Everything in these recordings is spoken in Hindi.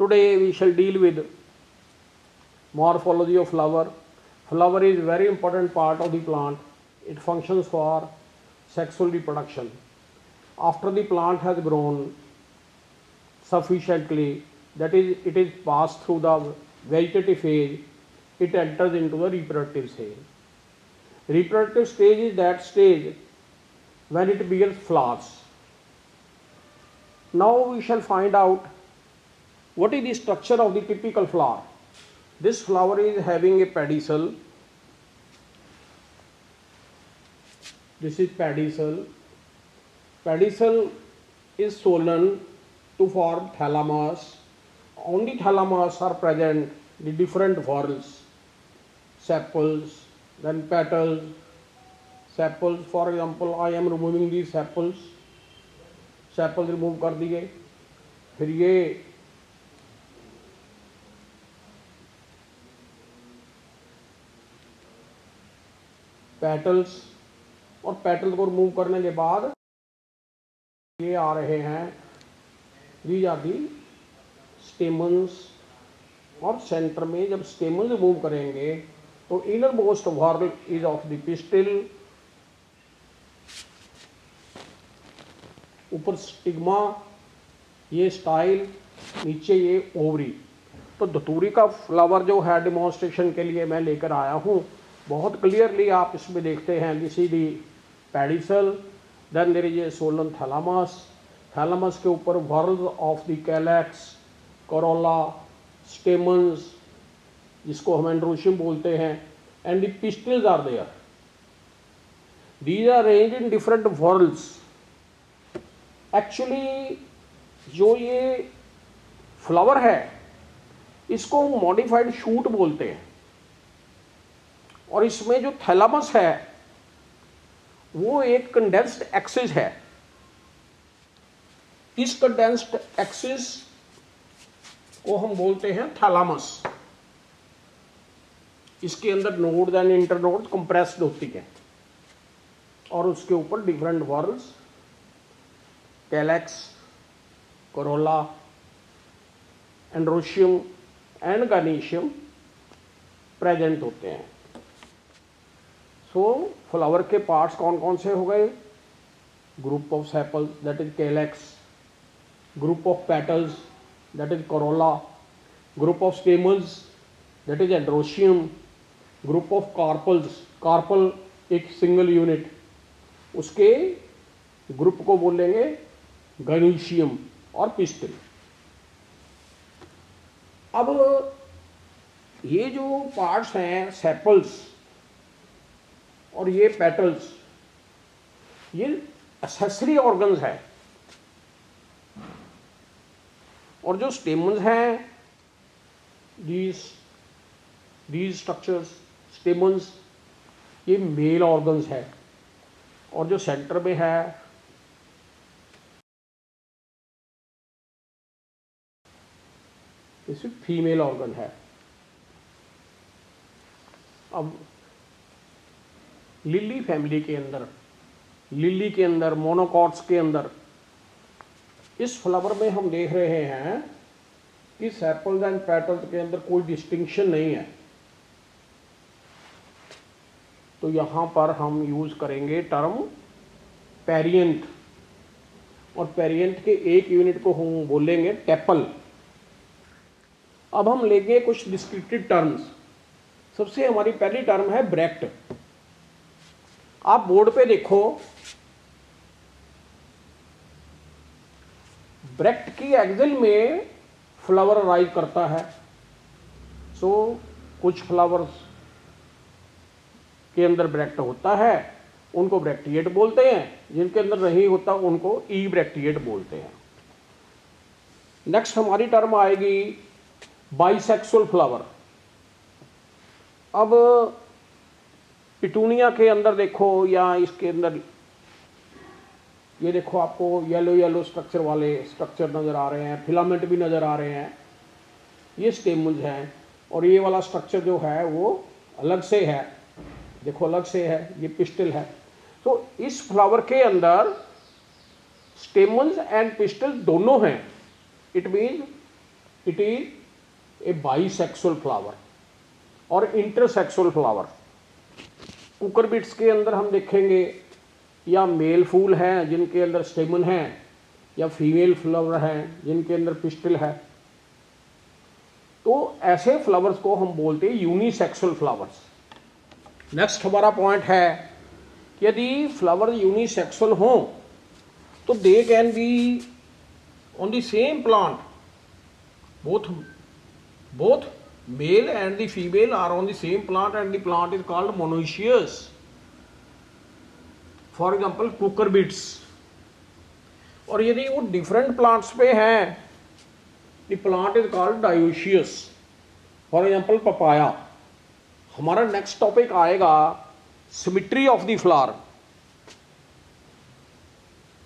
Today we shall deal with morphology of flower. Flower is very important part of the plant. It functions for sexual reproduction. After the plant has grown sufficiently, that is, it is passed through the vegetative phase, it enters into the reproductive stage. Reproductive stage is that stage when it bears flowers. Now we shall find out what is the structure of the typical flower. This flower is having a pedicel. This is pedicel. Pedicel is swollen to form thalamus. On the thalamus are present the different whorls, sepals, then petals. Sepals, for example, I am removing these sepals. Sepals remove कर दिए, फिर ये पेटल्स, और पेटल को रिमूव करने के बाद ये आ रहे हैं, दीज आर दी स्टेमन्स, और सेंटर में जब स्टेमन रिमूव करेंगे तो innermost whorl is of the pistil, ऊपर स्टिग्मा, ये स्टाइल, नीचे ये ओवरी। तो धतूरी का फ्लावर जो है डिमॉन्स्ट्रेशन के लिए मैं लेकर आया हूँ, बहुत क्लियरली आप इसमें देखते हैं this is the pedicel, then there is a swollen thalamus, thalamus के ऊपर whorls of the calyx, corolla, stamens जिसको हम एंड्रोशियम बोलते हैं, and the pistils are there, these are arranged in different whorls. Actually जो ये फ्लावर है इसको मॉडिफाइड शूट बोलते हैं, और इसमें जो थैलामस है वो एक कंडेंस्ड एक्सिस है। इस कंडेंस्ड एक्सिस को हम बोलते हैं थैलामस। इसके अंदर नोड एंड इंटरनोड कंप्रेस्ड होती है, और उसके ऊपर different whorls, calyx, corolla, androecium and gynoecium present होते हैं। सो फ्लावर के पार्ट्स कौन कौन से हो गए? Group of sepals that is calyx, group of petals that is corolla, group of stamens that is androecium, group of carpels, carpel एक सिंगल यूनिट, उसके ग्रुप को बोलेंगे गार्निशियम और पिस्टिल। अब ये जो पार्ट्स हैं सेपल्स और ये पेटल्स, ये एक्सेसरी ऑर्गन्स हैं, और जो स्टेमन्स हैं these स्ट्रक्चर्स, स्टेमन्स, ये मेल ऑर्गन्स है, और जो सेंटर में है इसमें फीमेल ऑर्गन है। अब लिली फैमिली के अंदर, लिली के अंदर, मोनोकॉट्स के अंदर, इस फ्लावर में हम देख रहे हैं कि सेपल्स एंड पेटल्स के अंदर कोई डिस्टिंक्शन नहीं है। तो यहाँ पर हम यूज करेंगे टर्म पेरियंट, और पेरियंट के एक यूनिट को हम बोलेंगे टेपल। अब हम लेंगे कुछ डिस्क्रिप्टिव टर्म्स। सबसे हमारी पहली टर्म है ब्रेक्ट। आप बोर्ड पे देखो, ब्रेक्ट की एक्सिल में फ्लावर राइज करता है। सो कुछ फ्लावर्स के अंदर ब्रेक्ट होता है, उनको ब्रेक्टिएट बोलते हैं, जिनके अंदर नहीं होता उनको ई ब्रेक्टिएट बोलते हैं। नेक्स्ट हमारी टर्म आएगी बाइसेक्सुअल फ्लावर। अब पिटूनिया के अंदर देखो, या इसके अंदर ये देखो, आपको येलो येलो स्ट्रक्चर वाले स्ट्रक्चर नज़र आ रहे हैं, फिलामेंट भी नज़र आ रहे हैं, ये स्टेमन्स हैं, और ये वाला स्ट्रक्चर जो है वो अलग से है, देखो अलग से है, ये पिस्टिल है। तो इस फ्लावर के अंदर स्टेमन्स एंड पिस्टिल दोनों हैं। It mean it is A bisexual flower और इंटरसेक्सुअल फ्लावर। कुकर बिट्स के अंदर हम देखेंगे या मेल फूल हैं जिनके अंदर स्टेमन है, या फीमेल फ्लावर हैं जिनके अंदर पिस्टिल है। तो ऐसे फ्लावर्स को हम बोलते हैं यूनिसेक्सुअल फ्लावर्स। नेक्स्ट हमारा पॉइंट है कि यदि फ्लावर यूनिसेक्सुअल हों तो they can be on the same plant, both male and the female are on the same plant and the plant is called monoecious. For example cucurbits। और यदि वो डिफरेंट प्लांट्स पे हैं, the plant is called dioecious। For example papaya. हमारा नेक्स्ट टॉपिक आएगा सिमिट्री ऑफ द फ्लावर।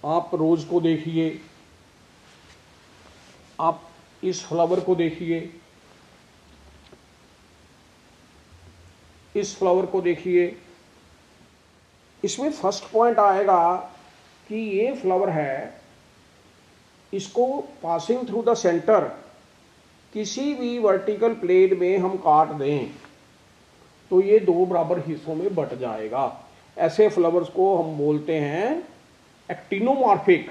आप रोज को देखिए, आप इस फ्लावर को देखिए, इस फ्लावर को देखिए। इसमें फर्स्ट पॉइंट आएगा कि ये फ्लावर है, इसको पासिंग थ्रू द सेंटर किसी भी वर्टिकल प्लेन में हम काट दें तो ये दो बराबर हिस्सों में बट जाएगा। ऐसे फ्लावर्स को हम बोलते हैं actinomorphic,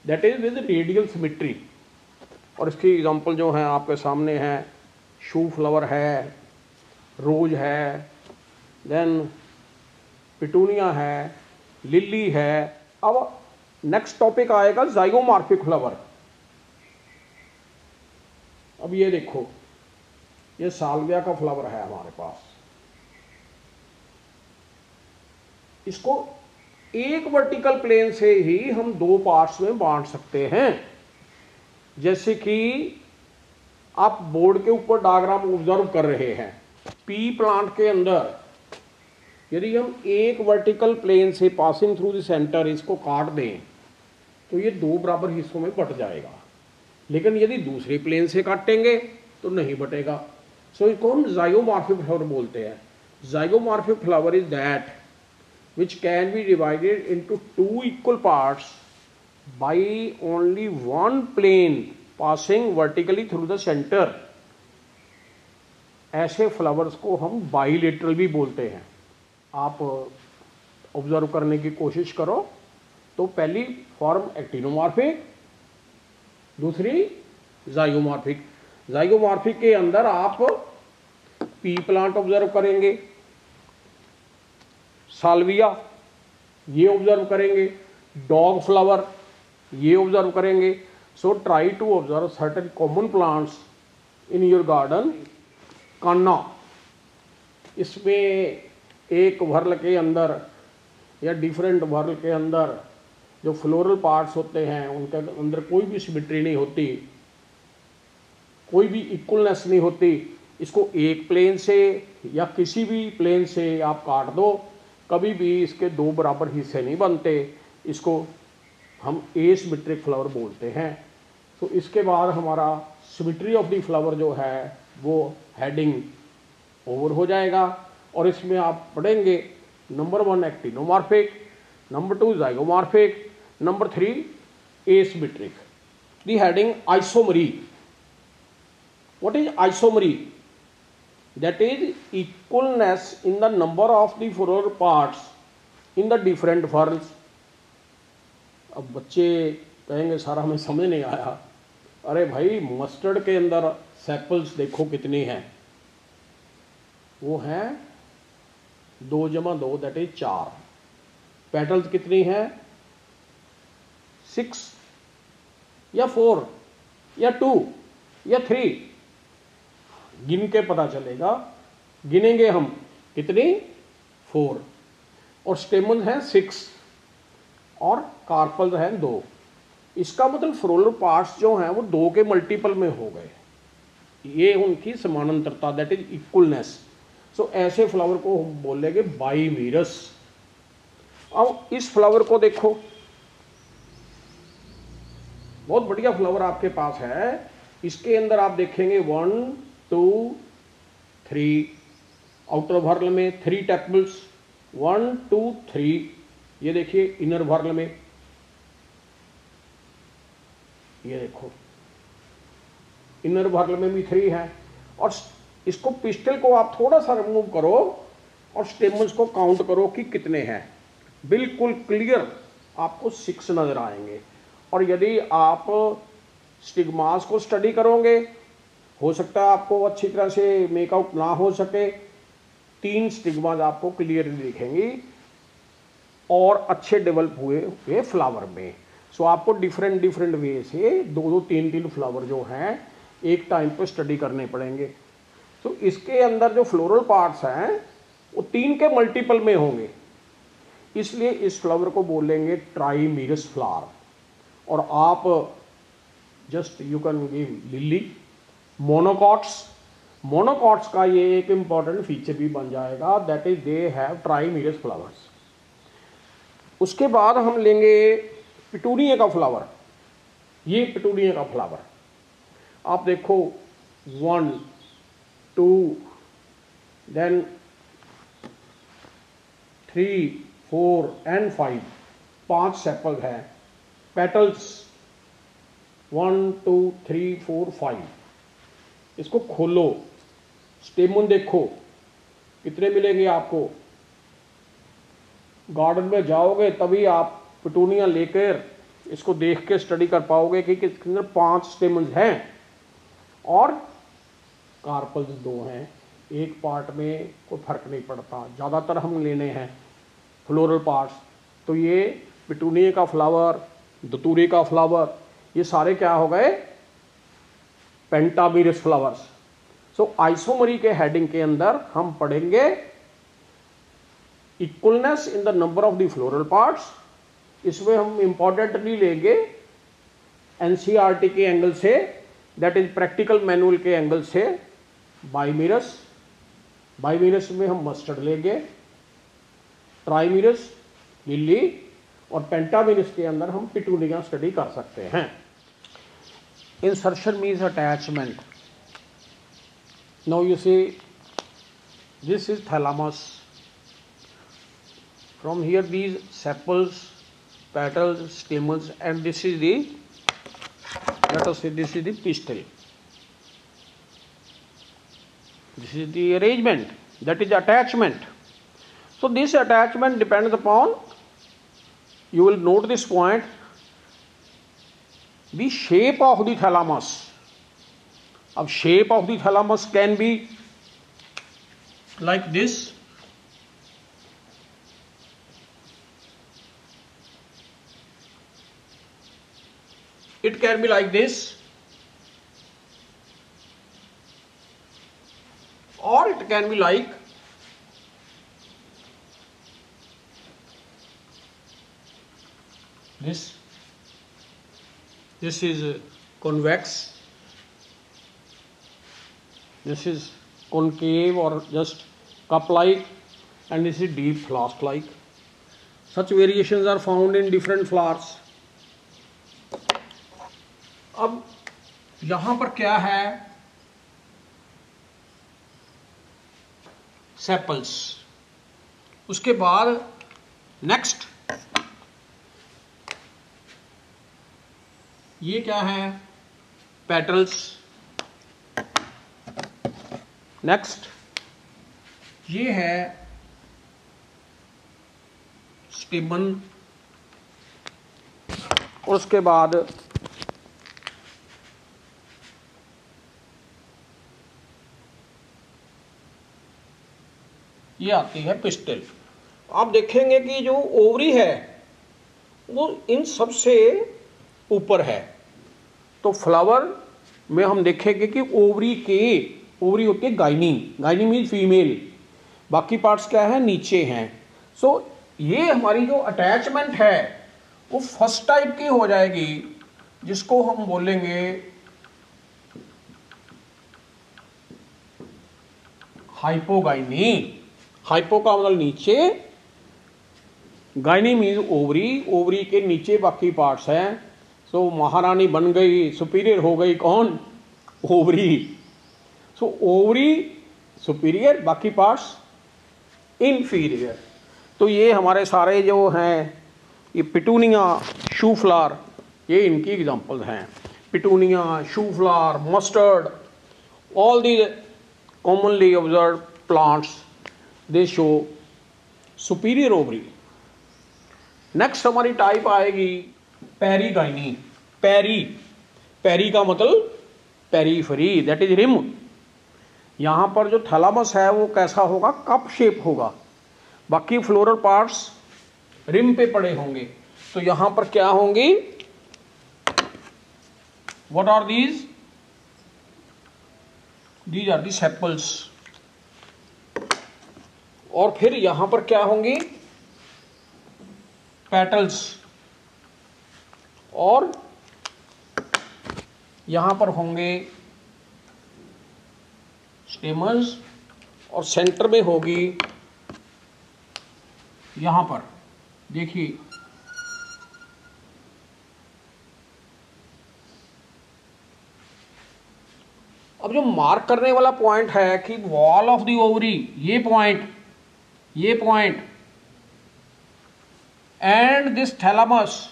that is with radial symmetry. और इसकी एग्जांपल जो है आपके सामने है, शू फ्लावर है, रोज है, देन पिटूनिया है, लिली है। अब नेक्स्ट टॉपिक आएगा जाइगोमॉर्फिक फ्लावर। अब ये देखो, ये साल्विया का फ्लावर है हमारे पास। इसको एक वर्टिकल प्लेन से ही हम दो पार्ट्स में बांट सकते हैं। जैसे कि आप बोर्ड के ऊपर डायग्राम ऑब्जर्व कर रहे हैं, पी प्लांट के अंदर यदि हम एक वर्टिकल प्लेन से पासिंग थ्रू द सेंटर इसको काट दें तो ये दो बराबर हिस्सों में बट जाएगा। लेकिन यदि दूसरे प्लेन से काटेंगे तो नहीं बटेगा। सो इसको हम जाइगोमॉर्फिक फ्लावर बोलते हैं। Zygomorphic flower is that which can be divided into two equal parts by only one plane passing vertically through the center। ऐसे फ्लावर्स को हम बाइलेटरल भी बोलते हैं। आप ऑब्जर्व करने की कोशिश करो तो पहली फॉर्म एक्टिनोमॉर्फिक, दूसरी जाइगोमॉर्फिक। जाइगोमॉर्फिक के अंदर आप पी प्लांट ऑब्जर्व करेंगे, साल्विया ये ऑब्जर्व करेंगे, डॉग फ्लावर ये ऑब्जर्व करेंगे। So try to observe certain common plants in your garden. Canna, इसमें एक वर्ल के अंदर या डिफरेंट वर्ल के अंदर जो फ्लोरल पार्ट्स होते हैं उनके अंदर कोई भी सिमेट्री नहीं होती, कोई भी इक्वलनेस नहीं होती। इसको एक प्लेन से या किसी भी प्लेन से आप काट दो, कभी भी इसके दो बराबर हिस्से नहीं बनते। इसको हम एसिमेट्रिक फ्लावर बोलते हैं। तो इसके बाद हमारा सिमेट्री ऑफ द फ्लावर जो है वो हेडिंग ओवर हो जाएगा। और इसमें आप पढ़ेंगे number 1 actinomorphic, number 2 zygomorphic, number 3 asymmetric. The heading isomery. What is isomery? That is equalness in the number of the floral parts in the different whorls। अब बच्चे कहेंगे सर हमें समझ नहीं आया। अरे भाई, मस्टर्ड के अंदर सेपल्स देखो कितनी हैं, वो हैं 2 × 2 दैट इज 4। पेटल्स कितनी हैं? 6 या 4 या 2 या 3, गिन के पता चलेगा। गिनेंगे हम कितनी? 4। और स्टेमन है 6 और कार्पल्स हैं 2। इसका मतलब फ्लोरल पार्ट्स जो हैं वो 2 के मल्टीपल में हो गए। ये उनकी समानांतरता, दैट इज इक्वलनेस। सो ऐसे फ्लावर को हम बोलेंगे बाइमीरस। अब इस फ्लावर को देखो, बहुत बढ़िया फ्लावर आपके पास है। इसके अंदर आप देखेंगे 1 2 3, आउटर वर्ल में 3 टेपल्स, 1 2 3। ये देखिए इनर वर्ल में, ये देखो इनर वर्ल में भी 3 है। और इसको पिस्टल को आप थोड़ा सा रिमूव करो और स्टेमन्स को काउंट करो कि कितने हैं, बिल्कुल क्लियर आपको 6 नजर आएंगे। और यदि आप स्टिग्मास को स्टडी करोगे, हो सकता है आपको अच्छी तरह से मेकआउट ना हो सके, 3 स्टिग्मास आपको क्लियरली दिखेंगी और अच्छे डेवलप हुए फ्लावर में। सो आपको डिफरेंट वे से 2 3 फ्लावर जो हैं एक टाइम पे स्टडी करने पड़ेंगे। तो इसके अंदर जो फ्लोरल पार्ट्स हैं वो 3 के मल्टीपल में होंगे, इसलिए इस फ्लावर को बोलेंगे ट्राइमीरस फ्लावर। और आप just you can give lily, monocots का ये एक इंपॉर्टेंट फीचर भी बन जाएगा, that is they have trimerous flowers. उसके बाद हम लेंगे पिटूनिया का फ्लावर। ये पिटूनिया का फ्लावर आप देखो 1 2 देन 3 4 एंड 5 सेपल है, पेटल्स 1 2 3 4 5। इसको खोलो, स्टेमन देखो कितने मिलेंगे आपको। गार्डन में जाओगे तभी आप पिटूनिया लेकर इसको देख के स्टडी कर पाओगे कि इसके अंदर 5 स्टेमन्स हैं और कार्पल्स 2 हैं। एक पार्ट में कोई फर्क नहीं पड़ता, ज़्यादातर हम लेने हैं फ्लोरल पार्ट्स। तो ये पिटूनिया का फ्लावर, धतूरे का फ्लावर, ये सारे क्या हो गए, पेंटामीरस फ्लावर्स। सो आइसोमरी के हेडिंग के अंदर हम पढ़ेंगे equalness in the number of the floral parts. इसमें हम इंपॉर्टेंटली लेंगे एनसीईआरटी के एंगल से, दैट इज प्रैक्टिकल मैनुअल के एंगल से बाइमीरस में हम मस्टर्ड लेंगे, ट्राइमीरस लिली, और पेंटामीरस के अंदर हम पिटूनिया स्टडी कर सकते हैं। Insertion means attachment. Now you see this is thalamus. From here these sepals, petals, stamens, and this is the, let us say this is the pistil. This is the arrangement, that is attachment. So this attachment depends upon, you will note this point, the shape of the thalamus. Now shape of the thalamus can be like this. It can be like this, or it can be like this. This is convex, this is concave or just cup like, and this is deep flask like. Such variations are found in different flowers. अब यहां पर क्या है, सेपल्स। उसके बाद नेक्स्ट ये क्या है, पेटल्स। नेक्स्ट ये है स्टेमन, और उसके बाद ये आती है पिस्टल। आप देखेंगे कि जो ओवरी है वो इन सब से ऊपर है। तो फ्लावर में हम देखेंगे कि ओवरी होती है गाइनी मीन्स फीमेल, बाकी पार्ट्स क्या है, नीचे हैं। सो ये हमारी जो अटैचमेंट है वो फर्स्ट टाइप की हो जाएगी, जिसको हम बोलेंगे हाइपोगाइनी। हाइपो का मतलब नीचे, गाइनी मीन्स ओवरी के नीचे बाकी पार्ट्स हैं। सो महारानी बन गई, सुपीरियर हो गई कौन, ओवरी। सो ओवरी सुपीरियर, बाकी पार्ट्स इनफीरियर। तो ये हमारे सारे जो हैं, ये पिटूनिया, शू फ्लावर, ये इनकी एग्जांपल्स हैं। petunia, shoe flower, mustard, all these commonly observed plants, they show superior ovary. Next हमारी टाइप आएगी पेरीगाइनी. पेरी का मतलब पेरीफरी, दैट इज रिम. यहाँ पर जो थैलामस है वो कैसा होगा, कप शेप होगा, बाकी फ्लोरल पार्ट्स रिम पे पड़े होंगे. तो यहाँ पर क्या होंगी, what are these are the sepals. और फिर यहाँ पर क्या होंगी, पेटल्स. और यहाँ पर होंगे स्टेमन्स. और सेंटर में होगी, यहाँ पर देखिए अब जो मार्क करने वाला पॉइंट है कि वॉल ऑफ द ओवरी, ये पॉइंट एंड दिस थैलामस,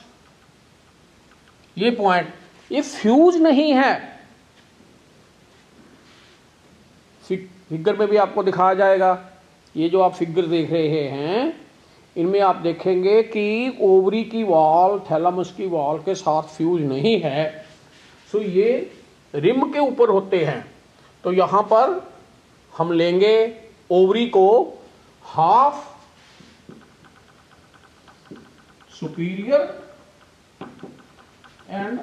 ये पॉइंट, ये फ्यूज नहीं है. फिगर में भी आपको दिखाया जाएगा. ये जो आप फिगर देख रहे हैं इनमें आप देखेंगे कि ओवरी की वॉल थैलामस की वॉल के साथ फ्यूज नहीं है. सो ये रिम के ऊपर होते हैं. तो यहाँ पर हम लेंगे ओवरी को half superior and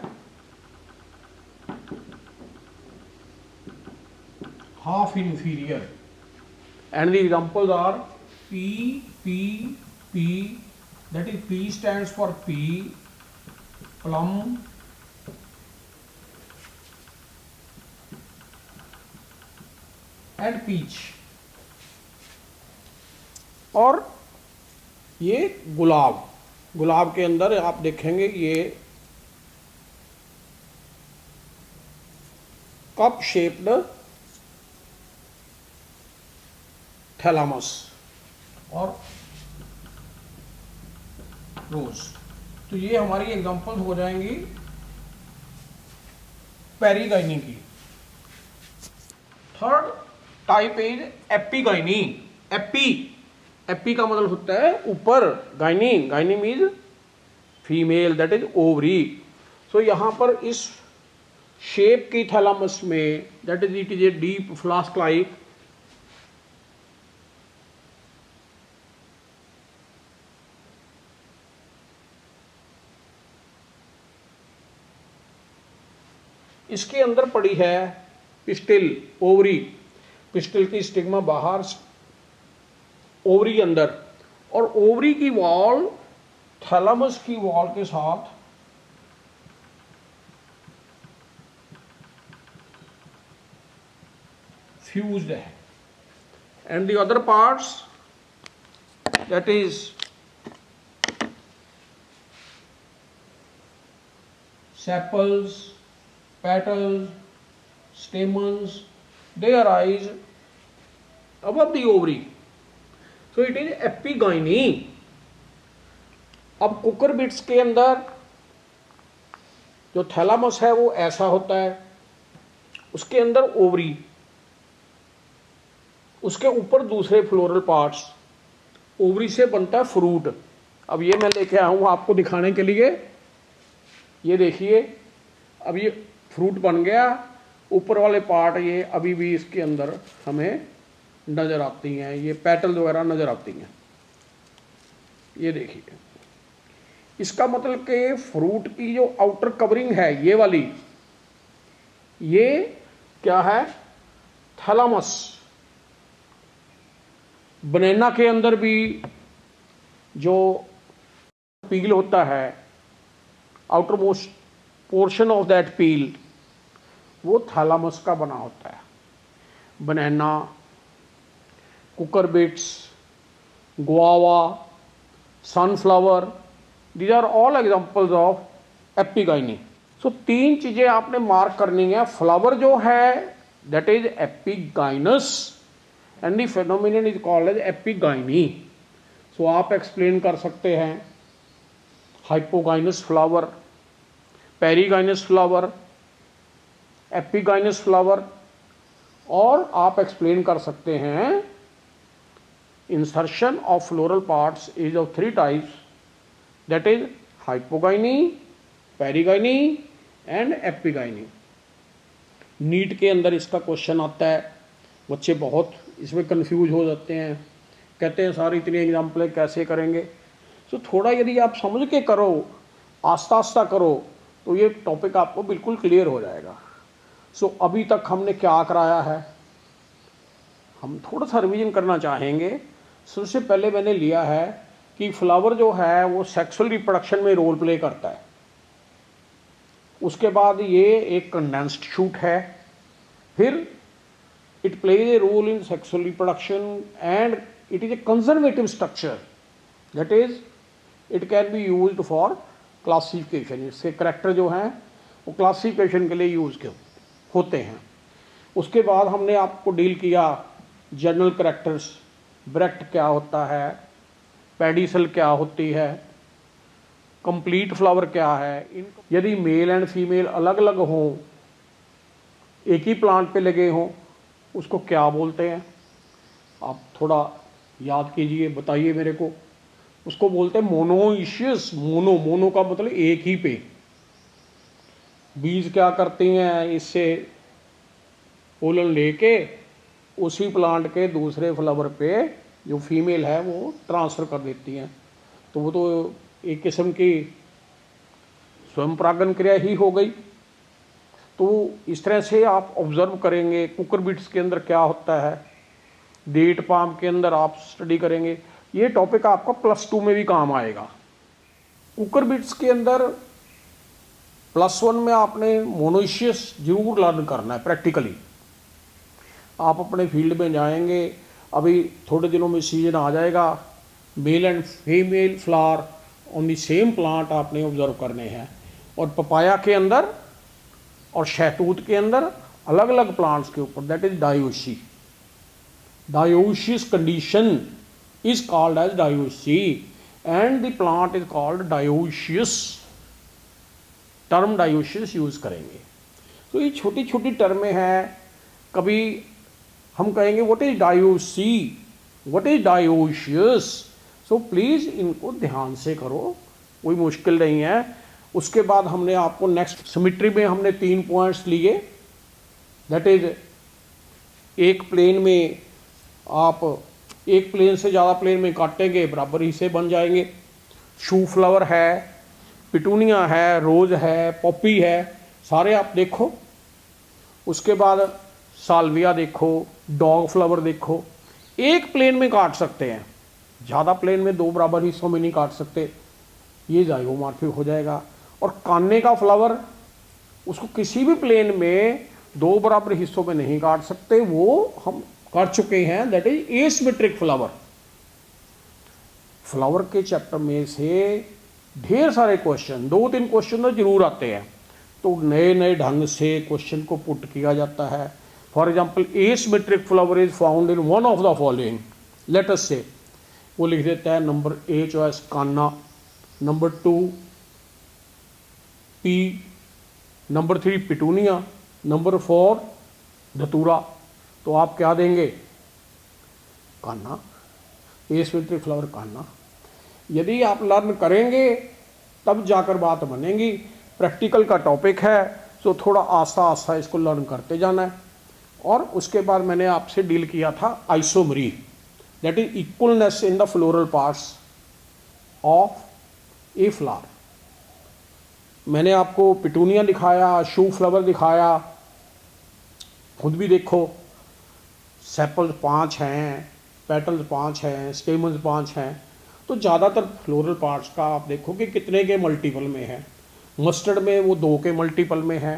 half inferior, and the examples are P, that is P stands for P, plum, and peach. और ये गुलाब के अंदर आप देखेंगे ये कप शेप्ड थैलामस और रोज. तो ये हमारी एग्जांपल हो जाएंगी पेरीगाइनी की. Third type is epigyny. Epi का मतलब होता है ऊपर, gyny means female, that is ovary. So यहां पर इस शेप की थैलामस में, that is it is a deep flask like, इसके अंदर पड़ी है पिस्टिल, ओवरी. पिस्टिल की स्टिग्मा बाहर, ओवरी अंदर. और ओवरी की वॉल थैलामस की वॉल के साथ फ्यूज्ड है. And the other parts, that is sepals, petals, stamens, they arise above the ovary. So it is epigyny. अब कुकर बिट्स के अंदर जो थैलामस है वो ऐसा होता है, उसके अंदर ओवरी, उसके ऊपर दूसरे फ्लोरल पार्ट्स, ओवरी से बनता है फ्रूट. अब ये मैं लेके आया हूँ आपको दिखाने के लिए. ये देखिए, अब ये फ्रूट बन गया. ऊपर वाले पार्ट ये अभी भी इसके अंदर हमें नज़र आती हैं, ये पेटल वगैरह नज़र आती हैं. ये देखिए, इसका मतलब कि फ्रूट की जो आउटर कवरिंग है ये वाली, ये क्या है, थैलामस. बनाना के अंदर भी जो पील होता है, outer most portion of that peel, वो थैलामस का बना होता है. Banana, cucurbits, guava, sunflower, these are all examples of epigyny. So तीन चीजें आपने मार्क करनी है. फ्लावर जो है that is epigynous and the phenomenon is called as epigyny. So आप एक्सप्लेन कर सकते हैं hypogynous flower, perigynous flower, epigynous flower, और आप एक्सप्लेन कर सकते हैं insertion of floral parts is of 3 types, that is hypogyny, perigyny and epigyny. NEET के अंदर इसका क्वेश्चन आता है, बच्चे बहुत इसमें कंफ्यूज हो जाते हैं, कहते हैं सारी इतनी एग्जाम्पलें कैसे करेंगे। तो थोड़ा यदि आप समझ के करो, आस्ता आस्ता करो, तो ये टॉपिक आपको बिल्कुल क्लियर हो जाएगा। सो अभी तक हमने क्या कराया है, हम थोड़ा सा रिवीजन करना चाहेंगे। सबसे पहले मैंने लिया है कि फ्लावर जो है वो सेक्सुअल रिप्रोडक्शन में रोल प्ले करता है। उसके बाद ये एक कंडेंस्ड शूट है, फिर it plays a role in sexual reproduction and it is a conservative structure, that is it can be used for classification. इसके करैक्टर जो हैं वो क्लासिफिकेशन के लिए यूज होते हैं। उसके बाद हमने आपको डील किया जनरल करैक्टर्स, ब्रेक्ट क्या होता है, पेडिसल क्या होती है, कंप्लीट फ्लावर क्या है, यदि मेल एंड फीमेल अलग अलग हों, एक ही प्लांट पे लगे हों, उसको क्या बोलते हैं, आप थोड़ा याद कीजिए, बताइए मेरे को। उसको बोलते हैं मोनोइशियस। मोनो का मतलब एक ही पे। बीज क्या करती हैं, इससे पोलन लेके उसी प्लांट के दूसरे फ्लावर पे जो फीमेल है वो ट्रांसफ़र कर देती हैं। तो वो तो एक किस्म की स्वयं परागन क्रिया ही हो गई। तो इस तरह से आप ऑब्जर्व करेंगे। कुकरबिट्स के अंदर क्या होता है, डेट पाम के अंदर आप स्टडी करेंगे। ये टॉपिक आपका +2 में भी काम आएगा। कुकरबिट्स के अंदर +1 में आपने मोनोइशियस जरूर लर्न करना है प्रैक्टिकली। आप अपने फील्ड में जाएंगे, अभी थोड़े दिनों में सीजन आ जाएगा, male and female flower on the same plant आपने ऑब्जर्व करने हैं। और पपाया के अंदर और शहतूत के अंदर अलग अलग प्लांट्स के ऊपर, that is dioecy. Dioecious condition is called as dioecy and the plant is called dioecious. Term dioecious use करेंगे। तो ये छोटी छोटी टर्में हैं। कभी हम कहेंगे what is dioecy, what is dioecious. So please इनको ध्यान से करो, कोई मुश्किल नहीं है। उसके बाद हमने आपको नेक्स्ट सिमेट्री में हमने 3 पॉइंट्स लिए, दैट इज एक प्लेन में आप एक प्लेन से ज़्यादा प्लेन में काटेंगे, बराबर हिस्से बन जाएंगे। शू फ्लावर है, पिटूनिया है, रोज है, पॉपी है, सारे आप देखो। उसके बाद साल्विया देखो, डॉग फ्लावर देखो। एक प्लेन में काट सकते हैं, ज़्यादा प्लेन में 2 बराबर हिस्सों में नहीं काट सकते, ये जाइगोमॉर्फिक हो जाएगा। और कान्ने का फ्लावर, उसको किसी भी प्लेन में 2 बराबर हिस्सों में नहीं काट सकते, वो हम कर चुके हैं, that is asymmetric flower. Flower के चैप्टर में से ढेर सारे क्वेश्चन, 2-3 क्वेश्चन तो जरूर आते हैं, तो नए नए ढंग से क्वेश्चन को पुट किया जाता है। For example, asymmetric flower is found in one of the following, let us say, वो लिख देता है number A choice canna, number 2 pea, number 3 petunia, number 4 datura. तो आप क्या देंगे, कान्ना, एसिमेट्रिक फ्लावर कान्ना। यदि आप लर्न करेंगे तब जाकर बात बनेगी। प्रैक्टिकल का टॉपिक है, तो थोड़ा आस्ता आस्ता इसको लर्न करते जाना है। और उसके बाद मैंने आपसे डील किया था isomery, that is equalness in the floral parts of a flower. मैंने आपको पिटूनिया दिखाया, शू फ्लावर दिखाया, खुद भी देखो, सेपल्स 5 हैं, पेटल्स 5 हैं, स्टेमन्स 5 हैं। तो ज़्यादातर फ्लोरल पार्ट्स का आप देखो कि कितने के मल्टीपल में है। मस्टर्ड में वो 2 के मल्टीपल में है,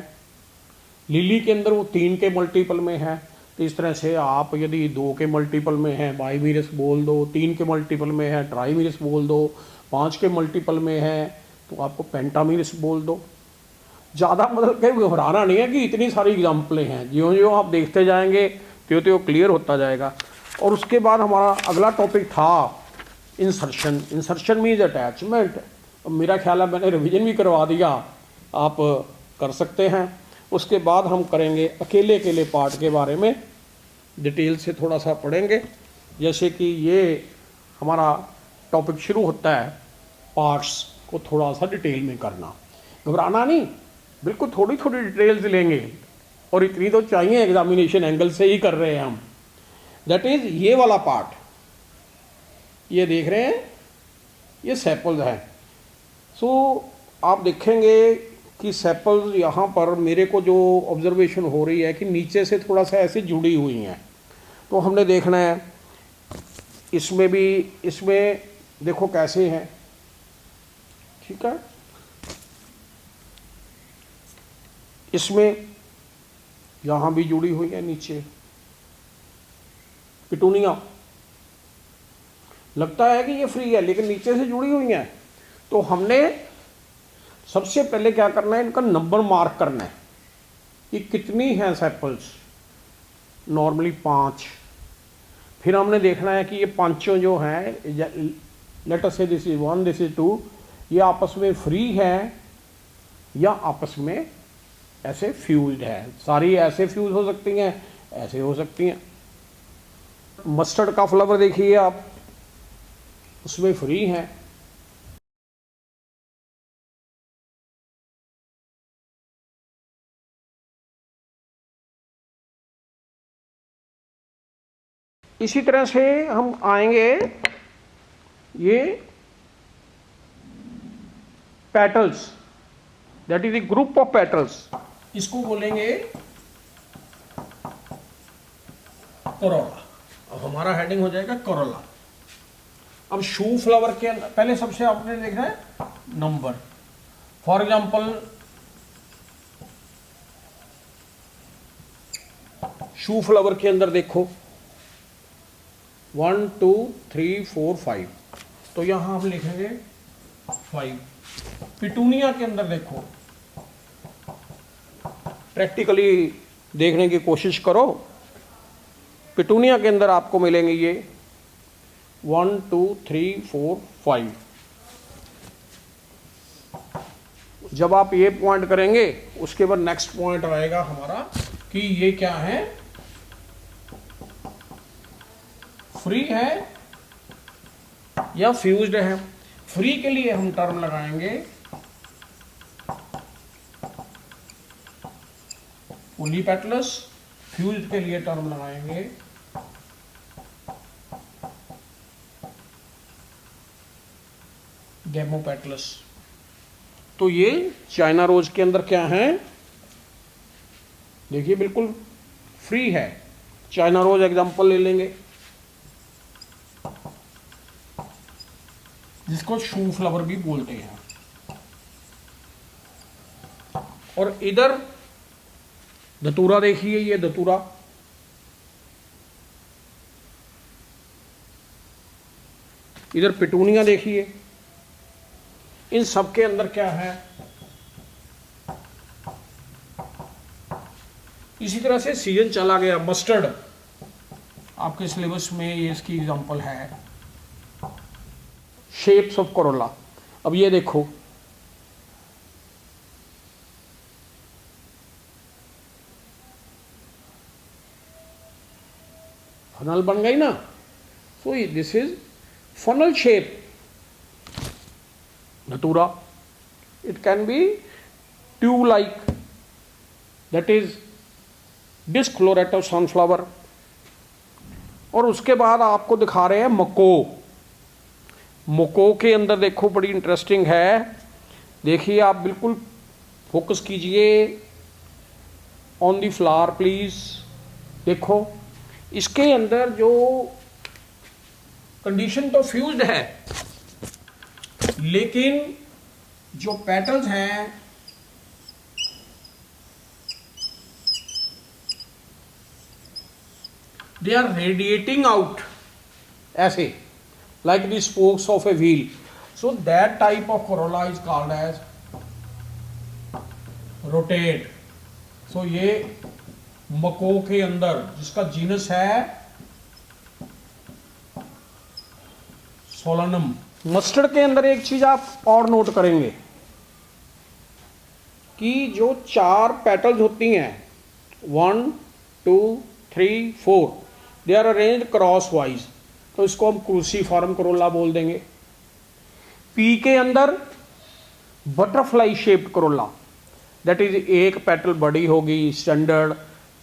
लिली के अंदर वो 3 के मल्टीपल में है। तो इस तरह से आप यदि 2 के मल्टीपल में है बाइमीरस बोल दो, 3 के मल्टीपल में है ट्राइमीरस बोल दो, 5 के मल्टीपल में है तो आपको पेंटामीरस बोल दो। ज़्यादा मतलब कहीं घबराना नहीं है कि इतनी सारी एग्जाम्पलें हैं, ज्यों ज्यों आप देखते जाएंगे त्यों त्यों क्लियर होता जाएगा। और उसके बाद हमारा अगला टॉपिक था इंसर्शन। Insertion means attachment. मेरा ख्याल है मैंने रिवीजन भी करवा दिया, आप कर सकते हैं। उसके बाद हम करेंगे अकेले अकेले पार्ट के बारे में, डिटेल से थोड़ा सा पढ़ेंगे। जैसे कि ये हमारा टॉपिक शुरू होता है पार्ट्स को थोड़ा सा डिटेल में करना, घबराना नहीं, बिल्कुल थोड़ी थोड़ी डिटेल्स लेंगे, और इतनी तो चाहिए, एग्जामिनेशन एंगल से ही कर रहे हैं हम। दैट इज ये वाला पार्ट, ये देख रहे हैं, ये सेपल्स हैं। सो आप देखेंगे कि सेपल्स यहाँ पर मेरे को जो ऑब्जर्वेशन हो रही है कि नीचे से थोड़ा सा ऐसे जुड़ी हुई हैं, तो हमने देखना है इसमें भी, इसमें देखो कैसे हैं, ठीक है। इसमें यहाँ भी जुड़ी हुई है नीचे पिटूनिया, लगता है कि ये फ्री है लेकिन नीचे से जुड़ी हुई है। तो हमने सबसे पहले क्या करना है, इनका नंबर मार्क करना है कि कितनी हैं सेपल्स, नॉर्मली 5। फिर हमने देखना है कि ये पांचों जो हैं, लेट अस से दिस इज 1, दिस इज 2, ये आपस में फ्री है या आपस में ऐसे फ्यूज्ड है। सारी ऐसे फ्यूज हो सकती हैं, ऐसे हो सकती हैं। मस्टर्ड का फ्लावर देखिए आप, उसमें फ्री हैं। इसी तरह से हम आएंगे ये petals, that is the group of petals, इसको बोलेंगे कोरोला। अब हमारा हेडिंग हो जाएगा कोरोला। अब शू फ्लावर के अंदर पहले सबसे आपने देखना है number. For example shoe flower के अंदर देखो 1 2 3 4 5, तो यहां हम लिखेंगे 5। पिटूनिया के अंदर देखो, प्रैक्टिकली देखने की कोशिश करो, पिटूनिया के अंदर आपको मिलेंगे ये 1 2 3 4 5। जब आप ये पॉइंट करेंगे उसके बाद नेक्स्ट पॉइंट आएगा हमारा कि ये क्या है, फ्री है या फ्यूज्ड है। फ्री के लिए हम टर्म लगाएंगे पोलीपेटलस, फ्यूज्ड के लिए टर्म लगाएंगे गेमोपेटलस। तो ये चाइना रोज के अंदर क्या है, देखिए बिल्कुल फ्री है। चाइना रोज एग्जांपल ले लेंगे, जिसको शू फ्लावर भी बोलते हैं। और इधर धतूरा देखिए, ये धतूरा, इधर पिटूनिया देखिए, इन सब के अंदर क्या है। इसी तरह से सीजन चला गया, मस्टर्ड आपके सिलेबस में ये इसकी एग्जांपल है, शेप्स ऑफ कोरोला। अब ये देखो, फनल बन गई ना, so this is funnel shape datura. It can be tube like, that is disc floret sunflower. और उसके बाद आपको दिखा रहे हैं मको। मको के अंदर देखो बड़ी इंटरेस्टिंग है, देखिए आप बिल्कुल फोकस कीजिए ऑन दी फ्लावर प्लीज। देखो इसके अंदर जो कंडीशन तो फ्यूज्ड है, लेकिन जो पेटल्स हैं दे आर रेडिएटिंग आउट ऐसे, like the spokes of a wheel. So that type of corolla is called as rotate. So ये मको के अंदर जिसका जीनस है सोलनम। मस्टर्ड के अंदर एक चीज आप और नोट करेंगे, कि जो 4 पेटल्स होती हैं 1 2 3 4 they are arrange crosswise, तो इसको हम क्रूसीफॉर्म करोला बोल देंगे। पी के अंदर butterfly shaped Corolla, that is एक पेटल बड़ी होगी standard,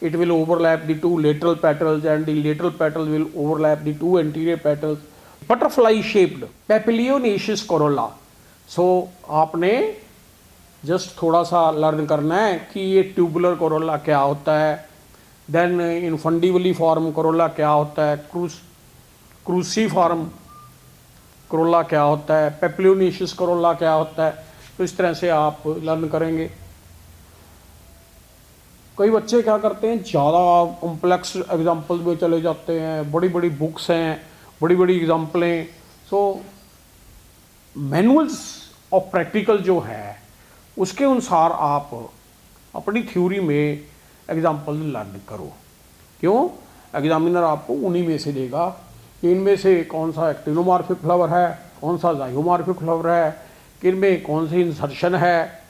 it will overlap the 2 lateral petals and the lateral petals will overlap the 2 anterior petals, butterfly shaped papilionaceous corolla। so आपने जस्ट थोड़ा सा लर्न करना है कि ये ट्यूबुलर कोरोला क्या होता है, देन इनफंडिबली फॉर्म कोरोला क्या होता है, क्रूसीफॉर्म कोरोला क्या होता है, पेपिलियोनेशियस कोरोला क्या होता है। तो इस तरह से आप लर्न करेंगे। कई बच्चे क्या करते हैं, ज़्यादा कॉम्प्लेक्स एग्जाम्पल्स में चले जाते हैं, बड़ी बड़ी बुक्स हैं, बड़ी बड़ी एग्जाम्पलें। सो मैनुअल्स ऑफ प्रैक्टिकल जो है उसके अनुसार आप अपनी थ्योरी में एग्जाम्पल लर्न करो। क्यों? एग्जामिनर आपको उन्हीं में से देगा कि इनमें से कौन सा एक्टिनोमॉर्फिक फ्लावर है, कौन सा जाइगोमॉर्फिक फ्लावर है, किनमें कौन सी इंसर्शन है,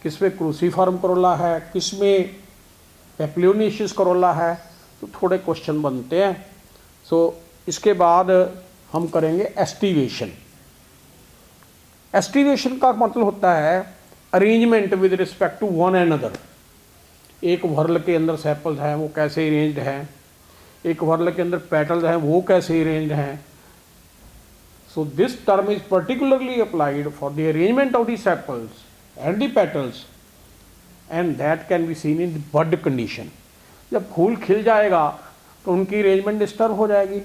किसमें क्रूसीफॉर्म करोला है, किसमें पेपिलियोनेशियस करोला है। तो थोड़े क्वेश्चन बनते हैं। सो इसके बाद हम करेंगे एस्टिवेशन। एस्टिवेशन का मतलब होता है arrangement with respect to one and other. एक वर्ल के अंदर सेपल्स हैं वो कैसे अरेंज्ड हैं, एक वर्ल के अंदर पेटल्स हैं वो कैसे अरेंज्ड हैं। So this term is particularly applied for the arrangement of the sepals and the petals and that can be seen in bud condition. जब फूल खिल जाएगा तो उनकी अरेंजमेंट डिस्टर्ब हो जाएगी।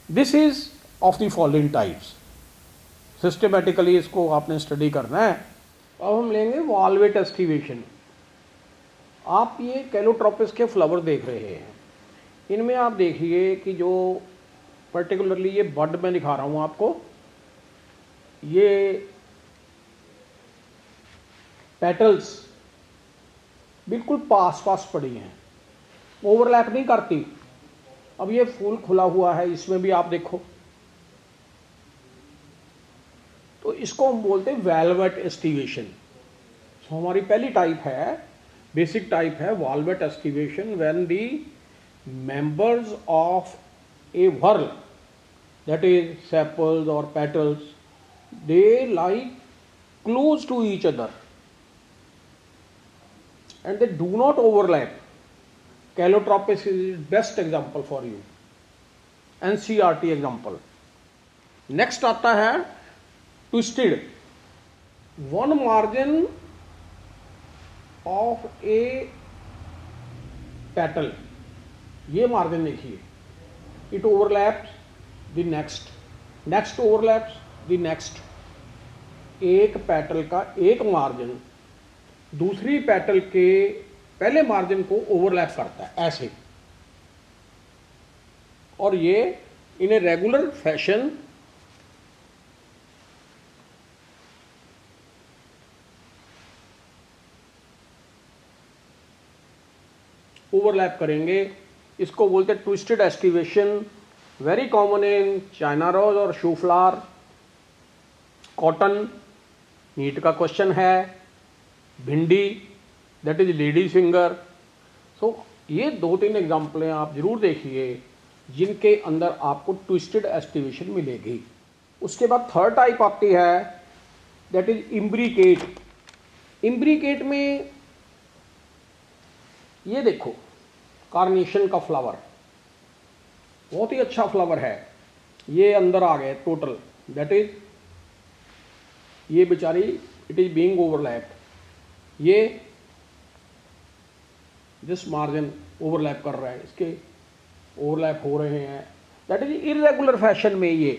This is of the following types. Systematically इसको आपने स्टडी करना है। अब हम लेंगे वॉल्वेट एस्टिवेशन। आप ये कैलोट्रोपिस के फ्लावर देख रहे हैं, इनमें आप देखिए कि जो पर्टिकुलरली ये बड में दिखा रहा हूँ आपको, ये पेटल्स बिल्कुल पास पास पड़ी हैं, ओवरलैप नहीं करती। अब ये फूल खुला हुआ है, इसमें भी आप देखो, तो इसको हम बोलते हैं वेलवेट एस्टिवेशन। तो हमारी पहली टाइप है, बेसिक टाइप है valvate aestivation, when the members of a whorl, that is sepals और petals, they lie close to each other and they do not overlap. Calotropis is the best example for you, NCERT example. Next आता है twisted. One margin of a petal, ये मार्जिन देखिए, it overlaps the next, next overlaps the next। एक पेटल का एक मार्जिन दूसरी पेटल के पहले मार्जिन को ओवरलैप करता है ऐसे, और ये in a regular fashion overlap करेंगे। इसको बोलते हैं twisted aestivation. Very common in China rose और शू फ्लावर, कॉटन, नीट का क्वेश्चन है, bhindi, that is lady finger. So ये 2-3 एग्जाम्पलें आप जरूर देखिए जिनके अंदर आपको ट्विस्टेड एस्टिवेशन मिलेगी। उसके बाद थर्ड टाइप आती है, दैट इज इम्ब्रिकेट। इम्ब्रिकेट में ये देखो, कार्नेशन का फ्लावर, बहुत ही अच्छा फ्लावर है, ये अंदर आ गए टोटल, दैट इज ये बेचारी इट इज बीइंग ओवरलैप, ये दिस मार्जिन ओवरलैप कर रहा है, इसके ओवरलैप हो रहे हैं, दैट इज इरेगुलर फैशन में। ये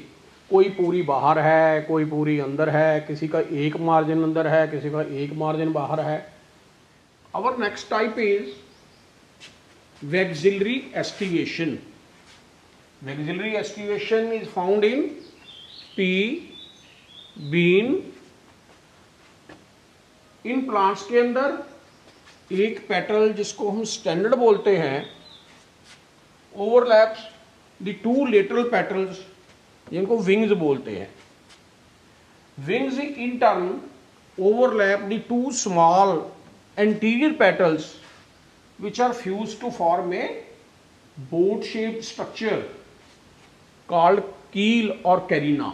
कोई पूरी बाहर है, कोई पूरी अंदर है, किसी का एक मार्जिन अंदर है, किसी का एक मार्जिन बाहर है। Our next type is vexillary aestivation. Vexillary aestivation is found in pea, bean. In plants के अंदर एक पेटल जिसको हम स्टैंडर्ड बोलते हैं ओवरलैप्स द 2 लेटरल पेटल्स, जिनको विंग्स बोलते हैं। Wings in turn overlap the two small anterior petals which are fused to form a boat shaped structure called keel or carina.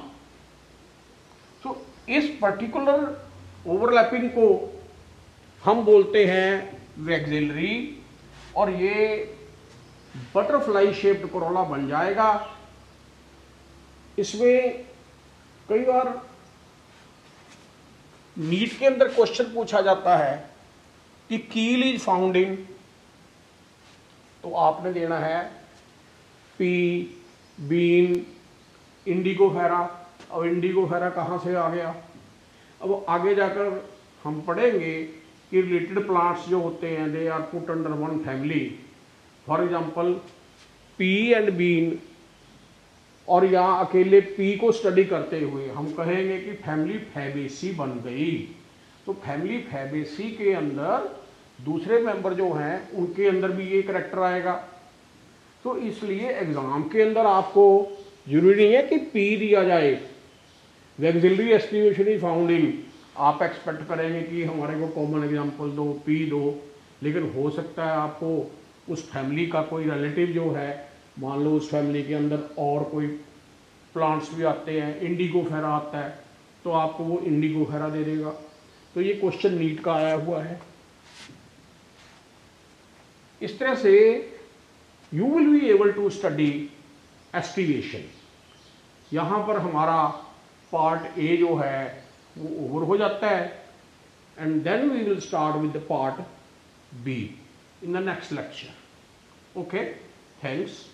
तो इस पर्टिकुलर ओवरलैपिंग को हम बोलते हैं वैक्सिलरी, और ये बटरफ्लाई शेप्ड कोरोला बन जाएगा। इसमें कई बार नीट के अंदर क्वेश्चन पूछा जाता है कि कील इज फाउंड इन, तो आपने देना है पी, बीन, इंडिगोफेरा। अब इंडिगोफेरा कहाँ से आ गया? अब आगे जाकर हम पढ़ेंगे कि रिलेटेड प्लांट्स जो होते हैं they are put under one family. For example pea and bean, और यहाँ अकेले पी को स्टडी करते हुए हम कहेंगे कि फैमिली फैबेसी बन गई। तो फैमिली फैबेसी के अंदर दूसरे मेंबर जो हैं उनके अंदर भी ये करेक्टर आएगा। तो इसलिए एग्जाम के अंदर आपको जरूरी नहीं है कि पी दिया जाए, वैक्सिलरी एस्टिवेशन इज फाउंड इन, आप एक्सपेक्ट करेंगे कि हमारे को कॉमन एग्जांपल दो, पी दो, लेकिन हो सकता है आपको उस फैमिली का कोई रिलेटिव जो है, मान लो उस फैमिली के अंदर और कोई प्लांट्स भी आते हैं, इंडिगोफेरा आता है, तो आपको वो इंडिगोफेरा दे देगा। तो ये क्वेश्चन नीट का आया हुआ है। इस तरह से you will be able to study aestivation. यहाँ पर हमारा पार्ट ए जो है वो ओवर हो जाता है, and then we will start with the part B in the next lecture. Okay, thanks.